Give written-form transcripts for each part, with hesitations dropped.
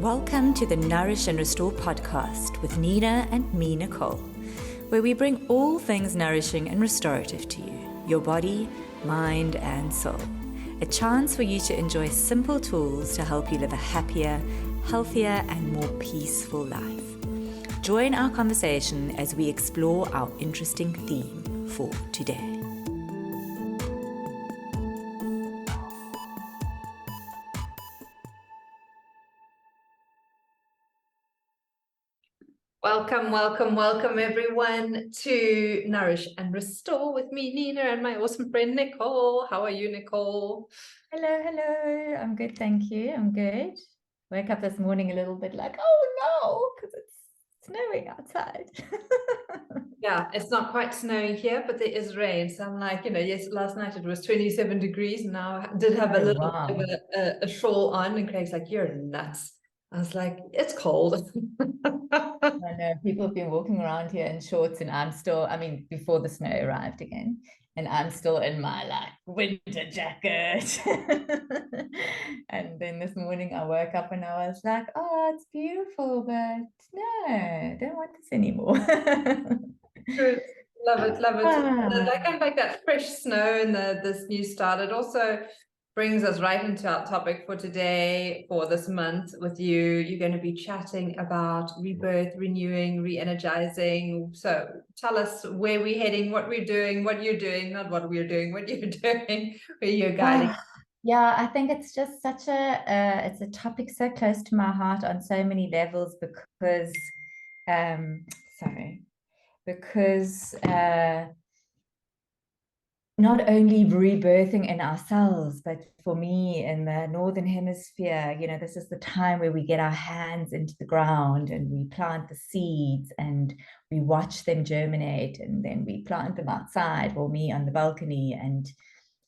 Welcome to the Nourish and Restore podcast with Nina and me, Nicole, where we bring all things nourishing and restorative to you, your body, mind, and soul. A chance for you to enjoy simple tools to help you live a happier, healthier, and more peaceful life. Join our conversation as we explore our interesting theme for today. Welcome everyone to Nourish and Restore with me, Nina, and my awesome friend, Nicole. How are you, Nicole? Hello. I'm good, thank you. I'm good. Woke up this morning a little bit like, oh no, because it's snowing outside. Yeah, it's not quite snowing here, but there is rain. So I'm like, yes, last night it was 27 degrees. Now I did have a little bit of a shawl on, and Craig's like, you're nuts. I was like, it's cold. I know people have been walking around here in shorts, and before the snow arrived again, and I'm still in my winter jacket. And then this morning I woke up and I was like, oh, it's beautiful, but no, I don't want this anymore. Good. Love it. I kind of like that fresh snow and this new start. It also brings us right into our topic for today, for this month with you. You're going to be chatting about rebirth, renewing, re-energizing. So tell us where we're heading, what we're doing, what you're doing, not what we're doing, what you're doing, where you're guiding. Yeah, I think it's just such it's a topic so close to my heart on so many levels because not only rebirthing in ourselves, but for me in the Northern Hemisphere, this is the time where we get our hands into the ground and we plant the seeds and we watch them germinate, and then we plant them outside, or me on the balcony, and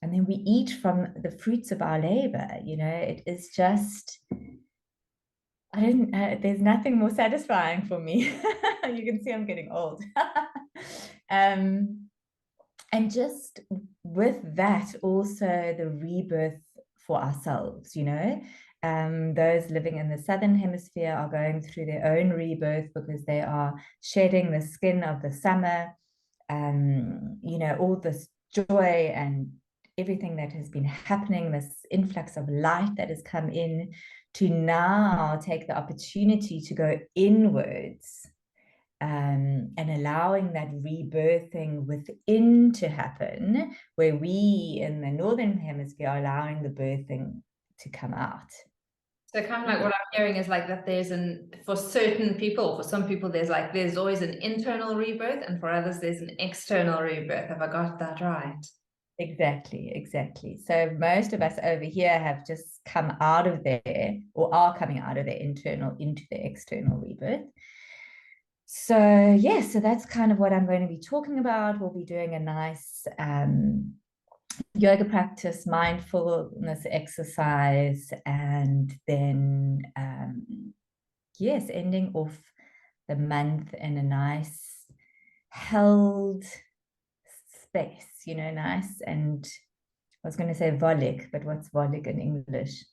then we eat from the fruits of our labor. It is just, there's nothing more satisfying for me. You can see I'm getting old. And just with that, also the rebirth for ourselves, those living in the Southern Hemisphere are going through their own rebirth because they are shedding the skin of the summer, all this joy and everything that has been happening, this influx of light that has come in, to now take the opportunity to go inwards. And allowing that rebirthing within to happen, where we in the Northern Hemisphere are allowing the birthing to come out. So kind of like what I'm hearing is that there's for certain people, for some people, there's always an internal rebirth, and for others there's an external rebirth. Have I got that right? Exactly. So most of us over here have just come out of there, or are coming out of their internal into the external rebirth. So so that's kind of what I'm going to be talking about. We'll be doing a nice yoga practice, mindfulness exercise, and then ending off the month in a nice held space, nice. And I was going to say volic, but what's volic in English?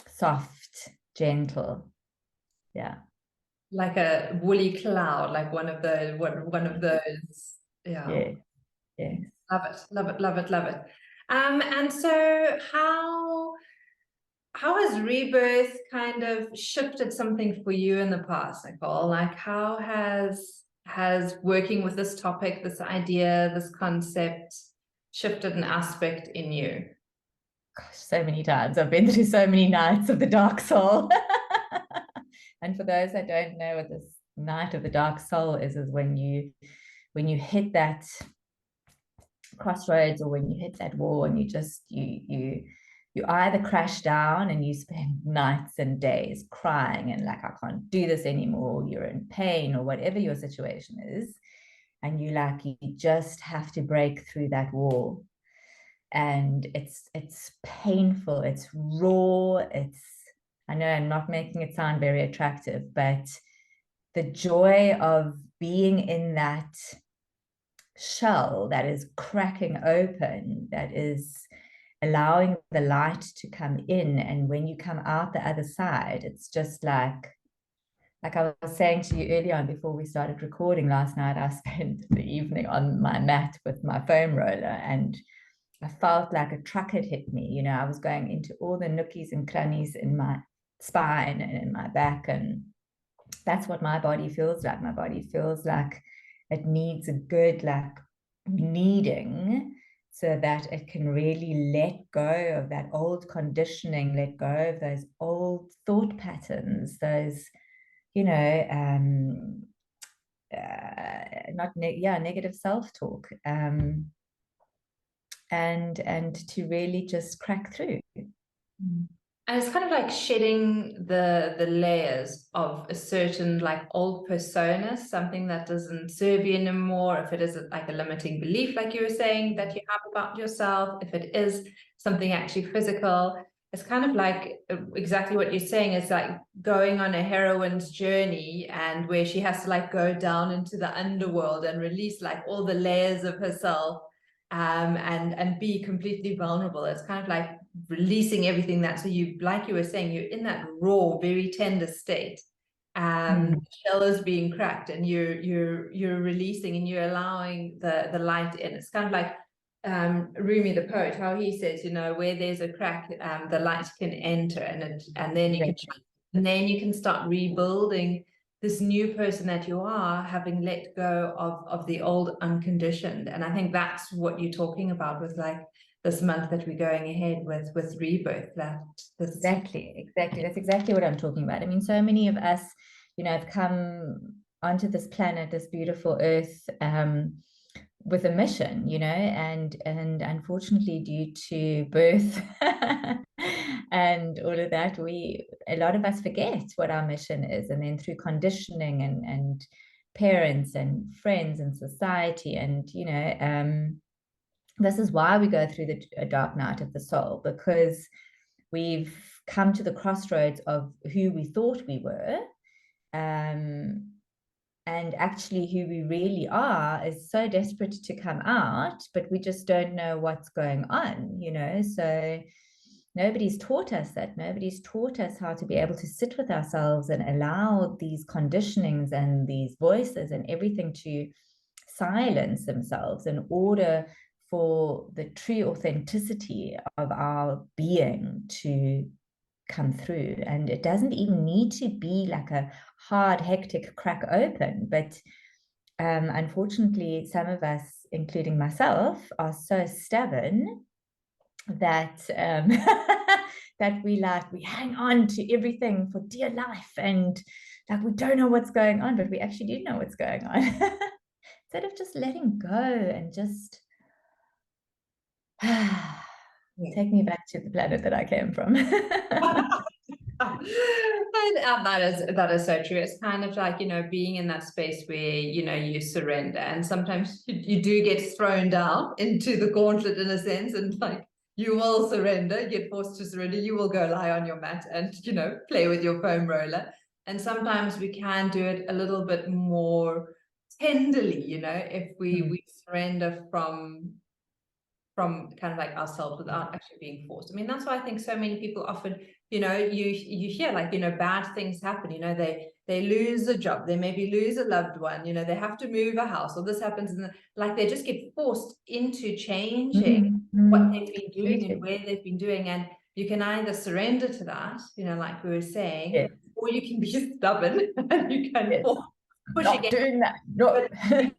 Soft, gentle. Yeah. Like a woolly cloud, like one of those. Yeah. Yes. Love it. And so how has rebirth kind of shifted something for you in the past, Nicole? Like, how has working with this topic, this idea, this concept shifted an aspect in you? Gosh, so many times. I've been through so many nights of the dark soul. And for those that don't know what this night of the dark soul is when you hit that crossroads, or when you hit that wall, and you either crash down and you spend nights and days crying and I can't do this anymore, you're in pain, or whatever your situation is, and you just have to break through that wall. And it's painful, it's raw, I know I'm not making it sound very attractive, but the joy of being in that shell that is cracking open, that is allowing the light to come in. And when you come out the other side, it's just like I was saying to you earlier on before we started recording last night, I spent the evening on my mat with my foam roller, and I felt like a truck had hit me. You know, I was going into all the nookies and crannies in my spine and in my back, and that's what my body feels like. My body feels like it needs a good, like, kneading, so that it can really let go of that old conditioning, let go of those old thought patterns, those, you know, negative self-talk, and to really just crack through. And it's kind of like shedding the layers of a certain like old persona, something that doesn't serve you anymore. If it is like a limiting belief, like you were saying, that you have about yourself, if it is something actually physical, it's kind of like exactly what you're saying. It's like going on a heroine's journey, and where she has to like go down into the underworld and release like all the layers of herself, and be completely vulnerable. It's kind of like releasing everything that, so you, like you were saying, you're in that raw, very tender state. The shell is being cracked, and you're releasing, and you're allowing the light in. It's kind of like Rumi the poet, how he says, you know, where there's a crack, the light can enter, and then you can start rebuilding this new person that you are, having let go of the old unconditioned. And I think that's what you're talking about with like this month that we're going ahead with rebirth. Exactly. That's exactly what I'm talking about. I mean, so many of us, you know, have come onto this planet, this beautiful earth, with a mission, you know, and unfortunately, due to birth and all of that, a lot of us forget what our mission is, and then through conditioning and parents and friends and society, and you know, this is why we go through the dark night of the soul, because we've come to the crossroads of who we thought we were, and actually who we really are is so desperate to come out, but we just don't know what's going on, you know. So nobody's taught us that. Nobody's taught us how to be able to sit with ourselves and allow these conditionings and these voices and everything to silence themselves in order for the true authenticity of our being to come through. And it doesn't even need to be like a hard, hectic crack open, but unfortunately, some of us, including myself, are so stubborn that that we hang on to everything for dear life, and like we don't know what's going on, but we actually do know what's going on. Instead of just letting go and just take me back to the planet that I came from. And that is so true. It's kind of like, you know, being in that space where, you know, you surrender, and sometimes you do get thrown down into the gauntlet in a sense, and like you will surrender, you get forced to surrender, you will go lie on your mat and, you know, play with your foam roller. And sometimes we can do it a little bit more tenderly, you know, if we surrender from kind of like ourselves without actually being forced. I mean, that's why I think so many people often, you know, you hear like, you know, bad things happen, you know, they lose a job, they maybe lose a loved one, you know, they have to move a house, or this happens, and like they just get forced into changing what they've been doing and where they've been doing. And you can either surrender to that, you know, like we were saying, or you can be stubborn and you can push not again. doing that. No. You're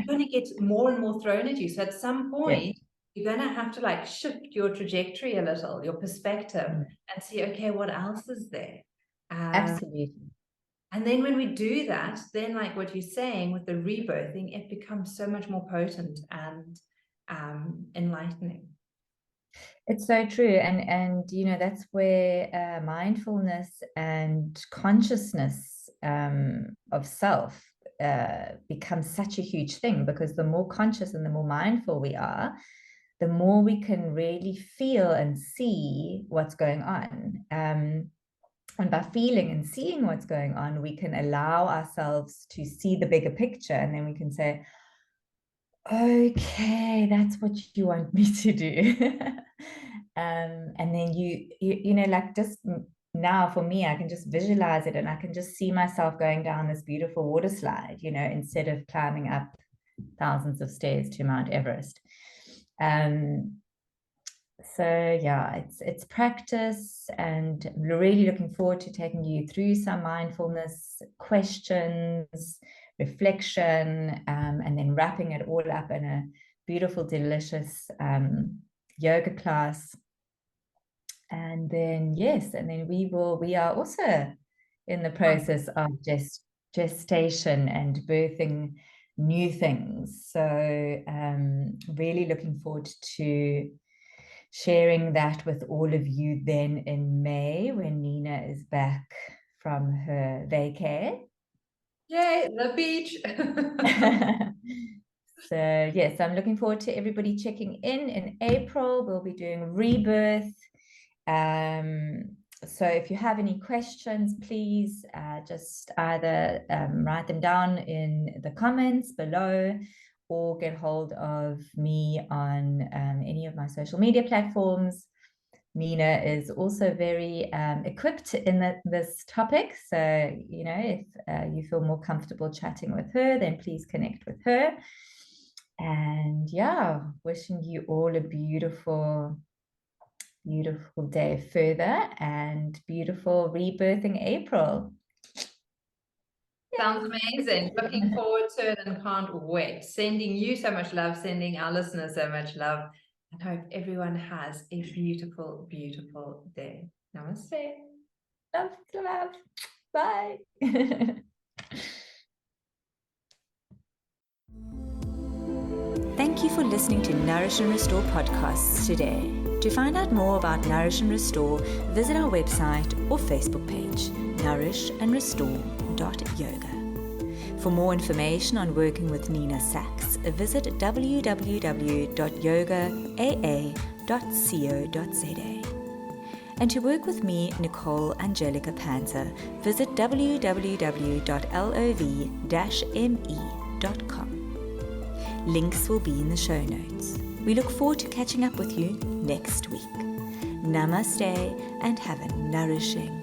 going to get more and more thrown at you. So at some point, you're going to have to like shift your trajectory a little, your perspective, and see, okay, what else is there? Absolutely. And then when we do that, then like what you're saying with the rebirthing, it becomes so much more potent and enlightening. It's so true. And you know, that's where mindfulness and consciousness of self becomes such a huge thing, because the more conscious and the more mindful we are, the more we can really feel and see what's going on. And by feeling and seeing what's going on, we can allow ourselves to see the bigger picture, and then we can say, okay, that's what you want me to do. And then you know, like just now for me, I can just visualize it and I can just see myself going down this beautiful water slide, you know, instead of climbing up thousands of stairs to Mount Everest. So yeah, it's practice, and really looking forward to taking you through some mindfulness questions, reflection, and then wrapping it all up in a beautiful, delicious yoga class. And then yes, and then we are also in the process of gestation and birthing new things. So really looking forward to sharing that with all of you then in May when Nina is back from her vacay. Yay, the beach. So yes, I'm looking forward to everybody checking in April. We'll be doing Rebirth. So if you have any questions, please just either write them down in the comments below, or get hold of me on any of my social media platforms. Nina is also very equipped in this topic. So, you know, if you feel more comfortable chatting with her, then please connect with her. And yeah, wishing you all a beautiful, beautiful day further, and beautiful rebirthing April. Sounds amazing. Looking forward to it and can't wait. Sending you so much love, sending our listeners so much love, and hope everyone has a beautiful, beautiful day. Namaste. Love, love. Bye. Thank you for listening to Nourish and Restore podcasts today. To find out more about Nourish and Restore, visit our website or Facebook page, nourishandrestore.yoga. For more information on working with Nina Sachs, visit www.yogaa.co.za. And to work with me, Nicole Angelica Panzer, visit www.lov-me.com. Links will be in the show notes. We look forward to catching up with you next week. Namaste and have a nourishing